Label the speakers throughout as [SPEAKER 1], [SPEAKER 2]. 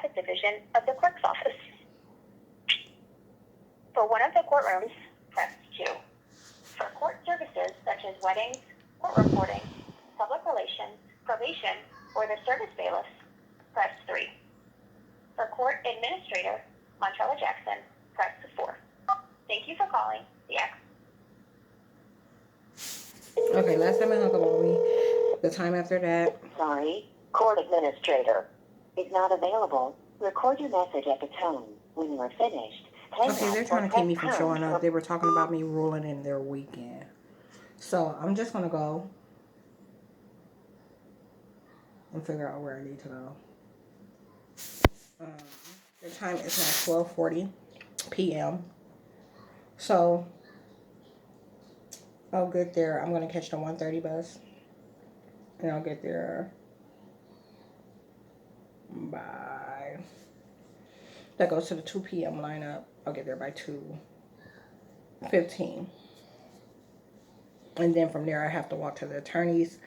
[SPEAKER 1] Traffic Division of the Clerk's Office. For one of the courtrooms, press 2. For court services such as weddings, court reporting, public relations, probation, or the service bailiff, press 3. For court administrator, Montrella Jackson, press 4. Thank you for calling the X.
[SPEAKER 2] Okay, last time it hung up on me. The time after that.
[SPEAKER 3] Sorry, court administrator is not available. Record your message at the tone. When you are finished,
[SPEAKER 2] okay, they're trying to keep me from showing up. They were talking about me ruling in their weekend. So I'm just going to go and figure out where I need to go. The time is now 12:40 p.m. So I'll get there. I'm going to catch the 1:30 bus. And I'll get there by... That goes to the 2 p.m. lineup. I'll get there by 2:15. And then from there, I have to walk to the attorney's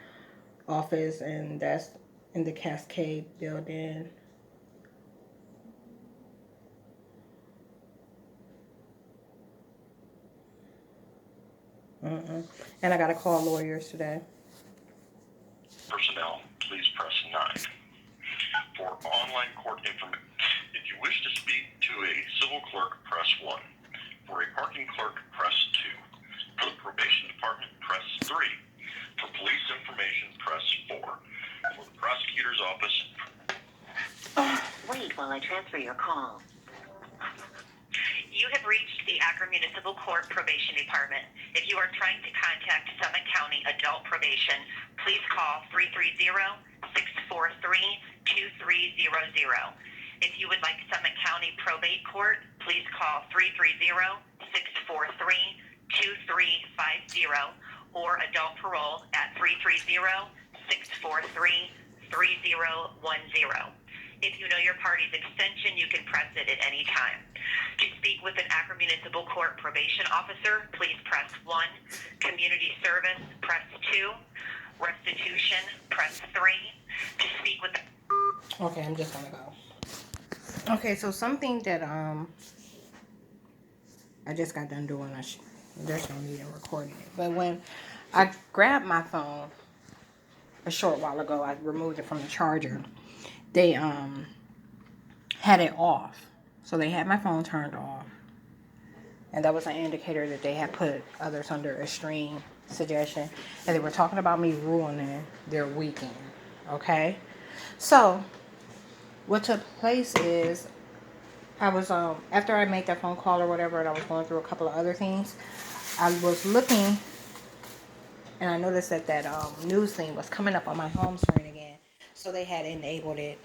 [SPEAKER 2] office, and that's in the Cascade building. And I got to call lawyers today.
[SPEAKER 4] Personnel, please press 9. For online court information, if you wish to speak to a civil clerk, press 1. For a parking clerk, press 2. For the probation department, press 3. For police information, press 4. For the prosecutor's office...
[SPEAKER 3] Wait while I transfer your call.
[SPEAKER 5] You have reached the Akron Municipal Court Probation Department. If you are trying to contact Summit County Adult Probation, please call 330-643-2300. If you would like Summit County Probate Court, please call 330-643-2350 or Adult Parole at 330-643-3010. If you know your party's extension, you can press it at any time. To speak with an Akron Municipal Court probation officer, please press 1. Community service, press 2. Restitution, press 3. To speak with...
[SPEAKER 2] Okay, I'm just gonna go. Okay, so something that I just got done doing, there's no need in recording it. But when I grabbed my phone a short while ago, I removed it from the charger. They had it off. So they had my phone turned off. And that was an indicator that they had put others under extreme suggestion. And they were talking about me ruining their weekend. Okay? So, what took place is, I was, after I made that phone call or whatever, and I was going through a couple of other things, I was looking, and I noticed that news thing was coming up on my home screen again. So they had enabled it.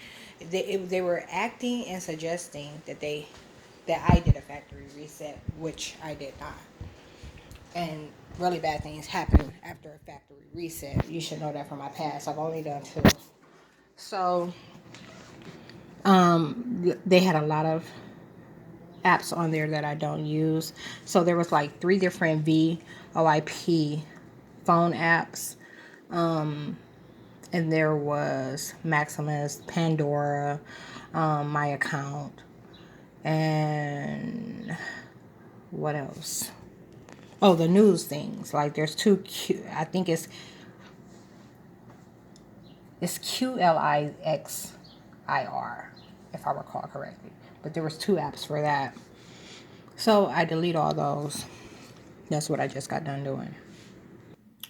[SPEAKER 2] They were acting and suggesting that I did a factory reset, which I did not. And really bad things happen after a factory reset. You should know that from my past. I've only done 2. So, they had a lot of apps on there that I don't use. So there was like 3 different VoIP phone apps. And there was Maximus, Pandora, my account, and what else? Oh, the news things. Like there's 2 I think it's QLIXIR, if I recall correctly. But there was 2 apps for that. So I delete all those. That's what I just got done doing.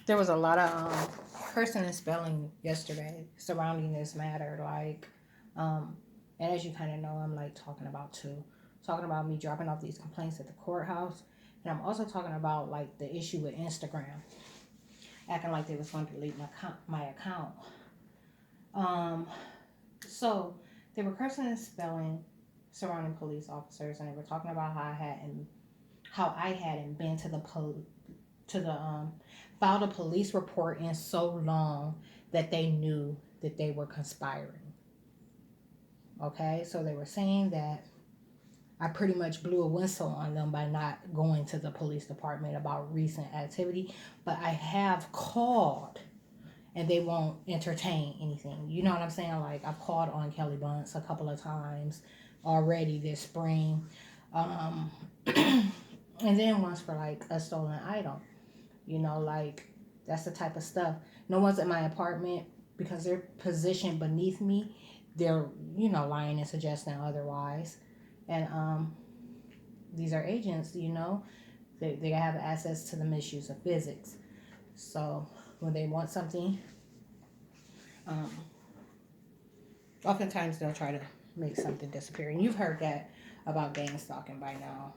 [SPEAKER 2] There was a lot of cursing and spelling yesterday surrounding this matter. Like, and as you kind of know, I'm like talking about me dropping off these complaints at the courthouse. And I'm also talking about like the issue with Instagram, acting like they was going to delete my account. So they were cursing and spelling surrounding police officers, and they were talking about how I hadn't been to the filed a police report in so long that they knew that they were conspiring. Okay, so they were saying that I pretty much blew a whistle on them by not going to the police department about recent activity, but I have called and they won't entertain anything. You know what I'm saying? Like, I've called on Kelly Bunce a couple of times already this spring. And then once for like a stolen item. You know, like, that's the type of stuff. No one's in my apartment because they're positioned beneath me. They're, lying and suggesting otherwise. And these are agents, they have access to the misuse of physics. So when they want something, oftentimes they'll try to make something disappear. And you've heard that about gang stalking by now.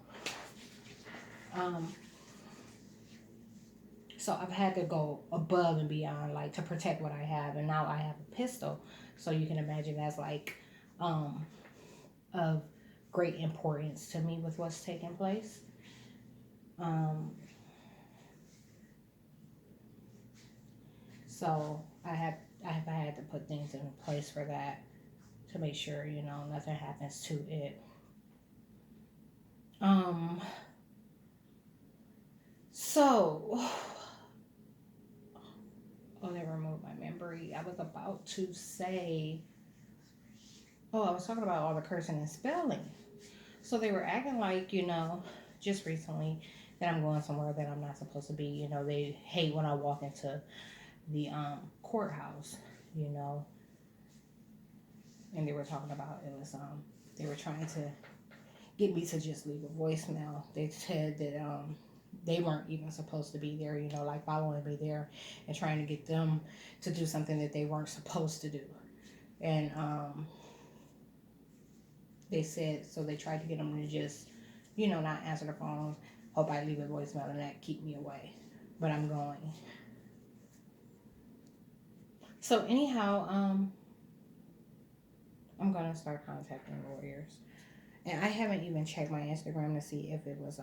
[SPEAKER 2] So I've had to go above and beyond, like, to protect what I have. And now I have a pistol. So you can imagine that's, like, of great importance to me with what's taking place. So I have had to put things in place for that to make sure, nothing happens to it. So, they removed my memory. I was about to say, I was talking about all the cursing and spelling. So they were acting like, just recently that I'm going somewhere that I'm not supposed to be. They hate when I walk into the courthouse, and they were talking about it was they were trying to get me to just leave a voicemail. They said that they weren't even supposed to be there, like following me there and trying to get them to do something that they weren't supposed to do. And they said, so they tried to get them to just, not answer the phone, hope I leave a voicemail and that keep me away. But I'm going. So anyhow, I'm going to start contacting lawyers. And I haven't even checked my Instagram to see if it was,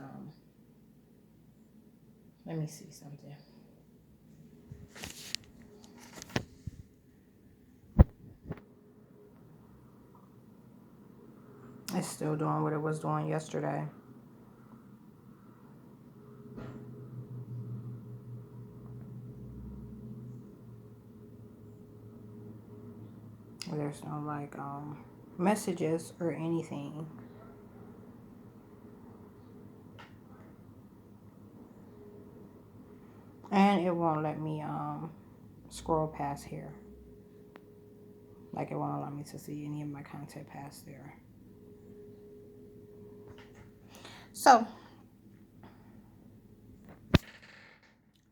[SPEAKER 2] let me see something. It's still doing what it was doing yesterday. There's no like messages or anything. And it won't let me scroll past here. Like, it won't allow me to see any of my content past there. So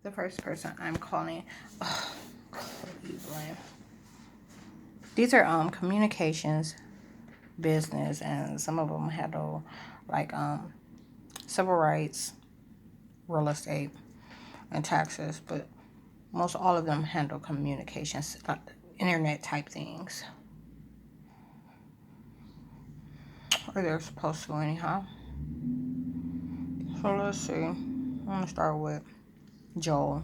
[SPEAKER 2] the first person I'm calling, these are communications, business, and some of them handle like civil rights, real estate, and taxes, but most all of them handle communications, internet type things, or they're supposed to anyhow. So let's see. I'm gonna start with Joel.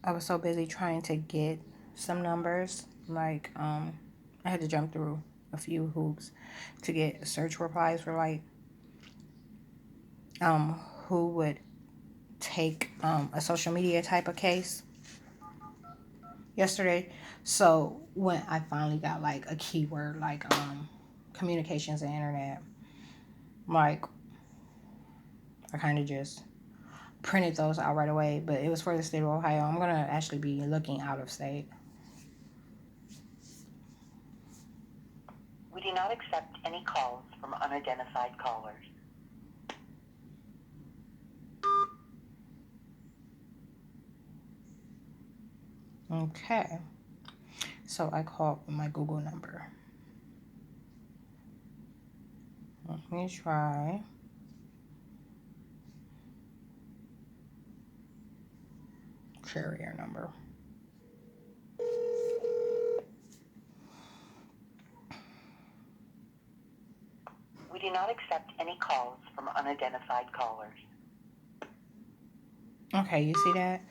[SPEAKER 2] I was so busy trying to get some numbers, like I had to jump through a few hoops to get search replies for like who would take a social media type of case yesterday. So when I finally got like a keyword like communications and internet, like I kind of just printed those out right away, but it was for the state of Ohio. I'm gonna actually be looking out of state.
[SPEAKER 3] We do not accept any calls from unidentified callers.
[SPEAKER 2] Okay, so I called my Google number. Let me try. Carrier number.
[SPEAKER 3] We do not accept any calls from unidentified callers.
[SPEAKER 2] Okay, you see that?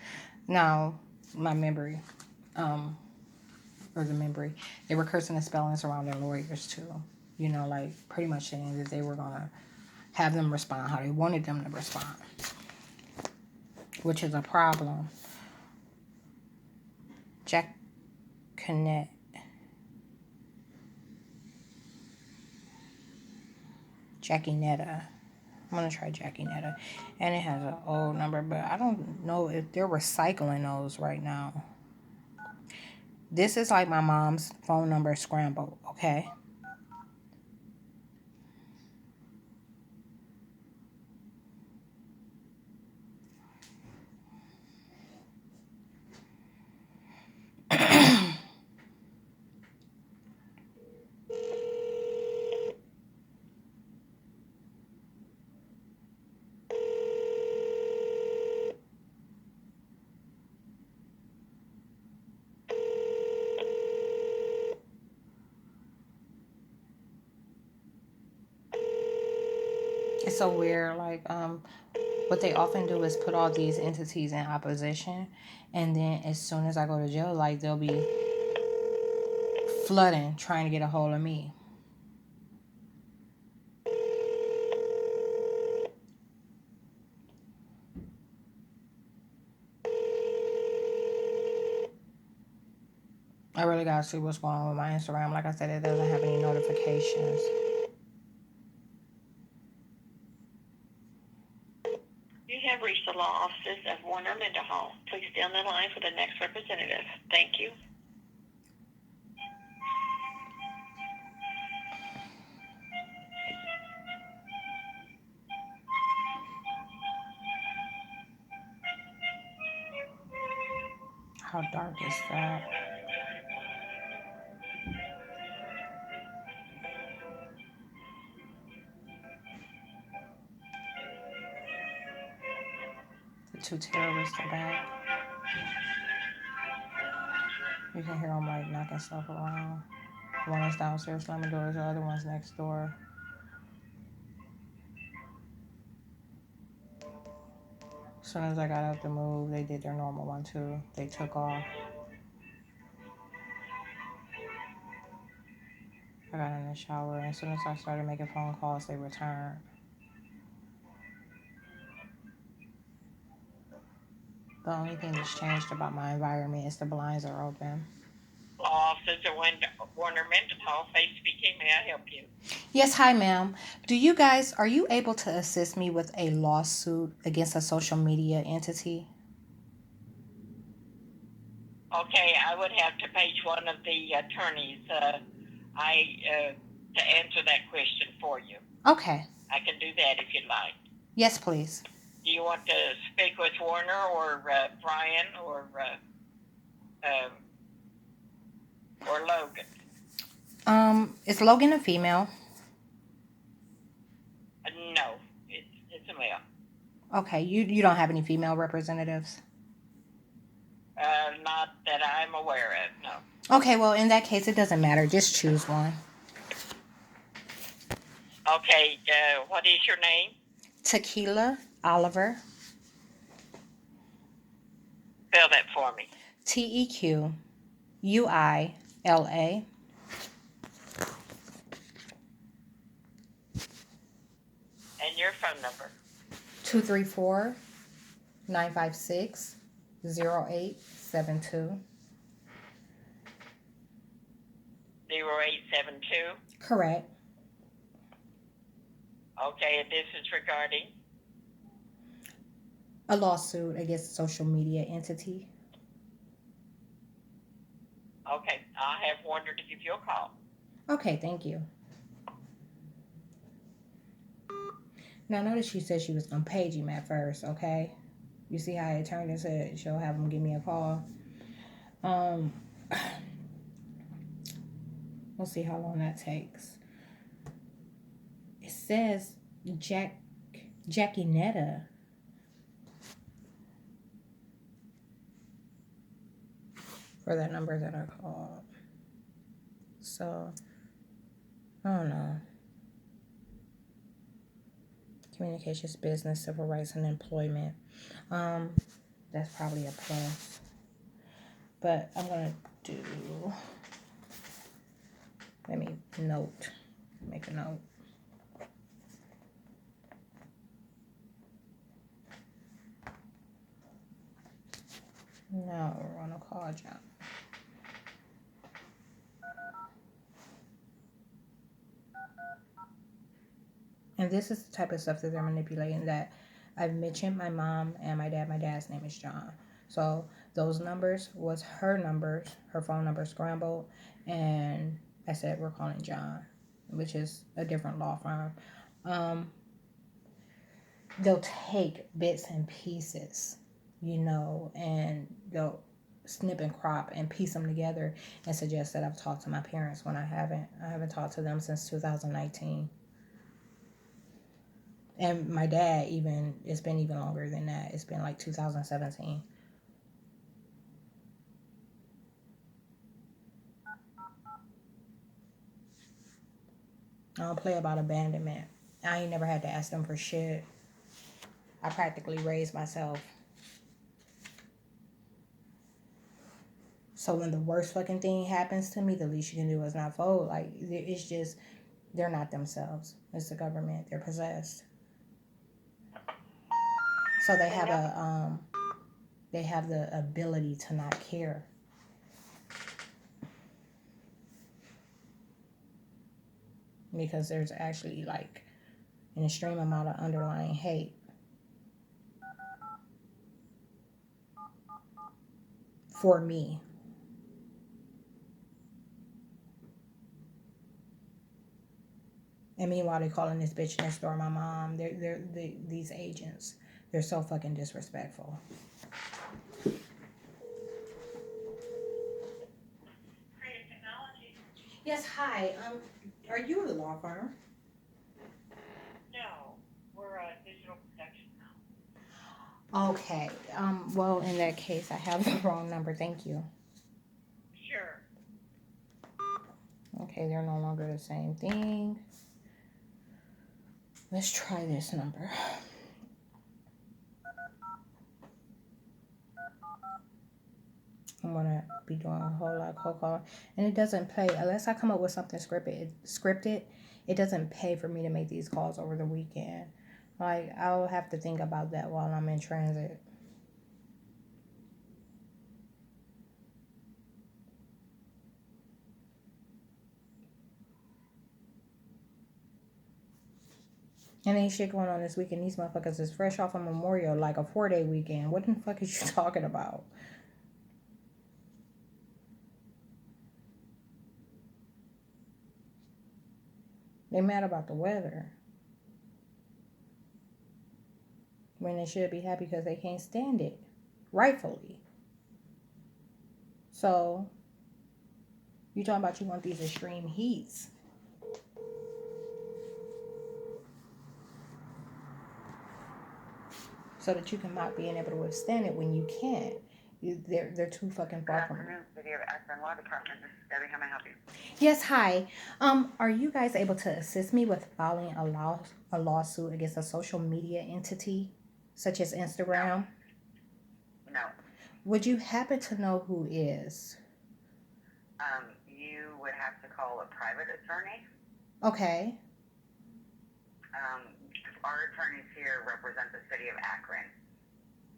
[SPEAKER 2] Now, my memory, they were cursing the spellings around their lawyers too. You know, like pretty much saying that they were gonna have them respond how they wanted them to respond, which is a problem. Jack Connect. Jackie Netta. I'm gonna try Jackie Netta. And it has an old number, but I don't know if they're recycling those right now. This is like my mom's phone number scrambled, okay? It's so weird. Like, what they often do is put all these entities in opposition, and then as soon as I go to jail, like they'll be flooding trying to get a hold of me. I really gotta see what's going on with my Instagram. Like I said, it doesn't have any notifications.
[SPEAKER 1] You have reached the law offices of Warner Mendenhall. Please stay on the line for the next representative. Thank you.
[SPEAKER 2] How dark is that? The two terrorists are back. You can hear them like knocking stuff around. One is downstairs slamming doors, the other one's next door. As soon as I got up to move, they did their normal one too. They took off. I got in the shower, and as soon as I started making phone calls, they returned. The only thing that's changed about my environment is the blinds are open.
[SPEAKER 6] Law offices at Warner Mendenhall. Faith speaking. May I help you?
[SPEAKER 2] Yes, hi ma'am. Are you able to assist me with a lawsuit against a social media entity?
[SPEAKER 6] Okay, I would have to page one of the attorneys. To answer that question for you.
[SPEAKER 2] Okay.
[SPEAKER 6] I can do that if you'd like.
[SPEAKER 2] Yes, please.
[SPEAKER 6] Do you want to speak with Warner or Brian or Logan?
[SPEAKER 2] Is Logan a female?
[SPEAKER 6] No, it's a male.
[SPEAKER 2] Okay, you don't have any female representatives?
[SPEAKER 6] Not that I'm aware of, no.
[SPEAKER 2] Okay, well, in that case, it doesn't matter. Just choose one.
[SPEAKER 6] Okay, what is your name?
[SPEAKER 2] Tequila Oliver.
[SPEAKER 6] Spell that for me.
[SPEAKER 2] Tequila.
[SPEAKER 6] And your phone number?
[SPEAKER 2] 234-956-0872.
[SPEAKER 6] (0872).
[SPEAKER 2] Correct.
[SPEAKER 6] Okay, and this is regarding?
[SPEAKER 2] A lawsuit against a social media entity.
[SPEAKER 6] Okay, I'll have Warner to give you a call.
[SPEAKER 2] Okay, thank you. Now, notice she said she was going to page him at first, okay? You see how it turned into she'll have him give me a call. We'll see how long that takes. It says Jackie Netta. For that number that I called. So, I don't know. Communications, business, civil rights, and employment. That's probably a plus. But I'm going to do... Let me note. Make a note. Now we're gonna call John. And this is the type of stuff that they're manipulating, that I've mentioned my mom and my dad. My dad's name is John. So those numbers was her numbers, her phone number scrambled. And I said, we're calling John, which is a different law firm. They'll take bits and pieces, and they'll snip and crop and piece them together and suggest that I've talked to my parents when I haven't. I haven't talked to them since 2019. And my dad, it's been even longer than that. It's been like 2017. I don't play about abandonment. I ain't never had to ask them for shit. I practically raised myself. So when the worst fucking thing happens to me, the least you can do is not fold. Like, it's just, they're not themselves. It's the government. They're possessed. So they have the ability to not care. Because there's actually like an extreme amount of underlying hate. For me. And meanwhile, they're calling this bitch next door my mom. These agents. They're so fucking disrespectful. Yes, hi. Are you a law firm?
[SPEAKER 6] No, we're a digital production now.
[SPEAKER 2] Okay. Well, in that case, I have the wrong number. Thank you.
[SPEAKER 6] Sure.
[SPEAKER 2] Okay, they're no longer the same thing. Let's try this number. I'm gonna be doing a whole lot of cold calling, and it doesn't pay unless I come up with something scripted. It doesn't pay for me to make these calls over the weekend. Like, I'll have to think about that while I'm in transit. And ain't shit going on this weekend. These motherfuckers is fresh off of Memorial, like a 4-day weekend. What the fuck is you talking about? They mad about the weather. When they should be happy because they can't stand it. Rightfully. So, you talking about you want these extreme heats. So that you can not being able to withstand it when you can't. They're too fucking far from it.
[SPEAKER 7] City of Akron Law Department. This is Debbie. How may I help you?
[SPEAKER 2] Yes, hi. Are you guys able to assist me with filing a lawsuit against a social media entity such as Instagram?
[SPEAKER 7] No.
[SPEAKER 2] Would you happen to know who is?
[SPEAKER 7] You would have to call a private attorney.
[SPEAKER 2] Okay.
[SPEAKER 7] Our attorneys here represent the city of Akron.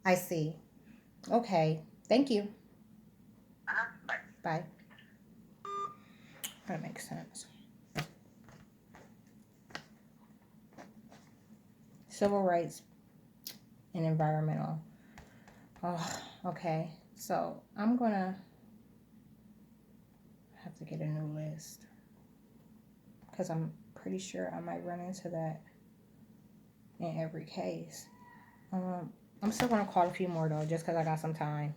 [SPEAKER 2] I see. Okay. Thank you.
[SPEAKER 7] Bye.
[SPEAKER 2] Bye. That makes sense. Civil rights and environmental. Oh, okay. So I'm gonna have to get a new list because I'm pretty sure I might run into that in every case. I'm still gonna call a few more though, just because I got some time.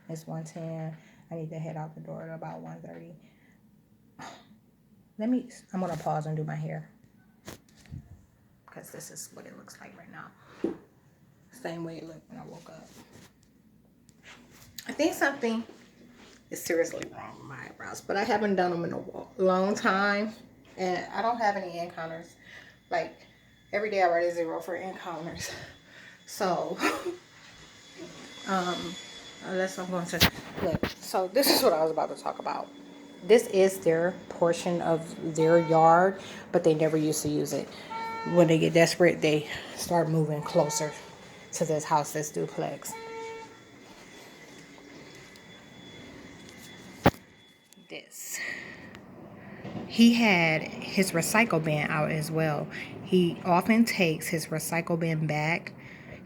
[SPEAKER 2] It's 1:10. I need to head out the door at about 1:30. I'm gonna pause and do my hair because this is what it looks like right now. Same way it looked when I woke up. I think something is seriously wrong with my eyebrows, but I haven't done them in a long time, and I don't have any encounters. Like, every day I write a 0 for encounters. So, unless I'm going to look. So this is what I was about to talk about. this is their portion of their yard, but they never used to use it. When they get desperate, they start moving closer to this house, this duplex. This. He had his recycle bin out as well. He often takes his recycle bin back.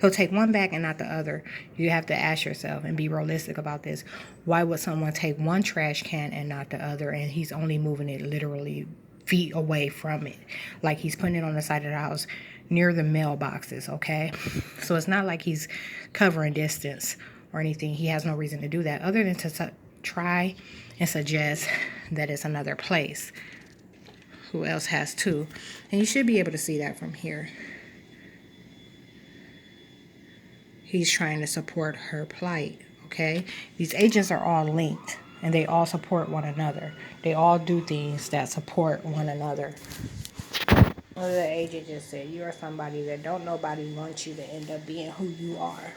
[SPEAKER 2] He'll take one back and not the other. You have to ask yourself and be realistic about this. Why would someone take one trash can and not the other? And he's only moving it literally feet away from it. Like he's putting it on the side of the house near the mailboxes, okay? So it's not like he's covering distance or anything. He has no reason to do that other than to try and suggest that it's another place. Who else has two? And you should be able to see that from here. He's trying to support her plight, okay? These agents are all linked, and they all support one another. They all do things that support one another. One of the agent just said, you are somebody that don't nobody want you to end up being who you are.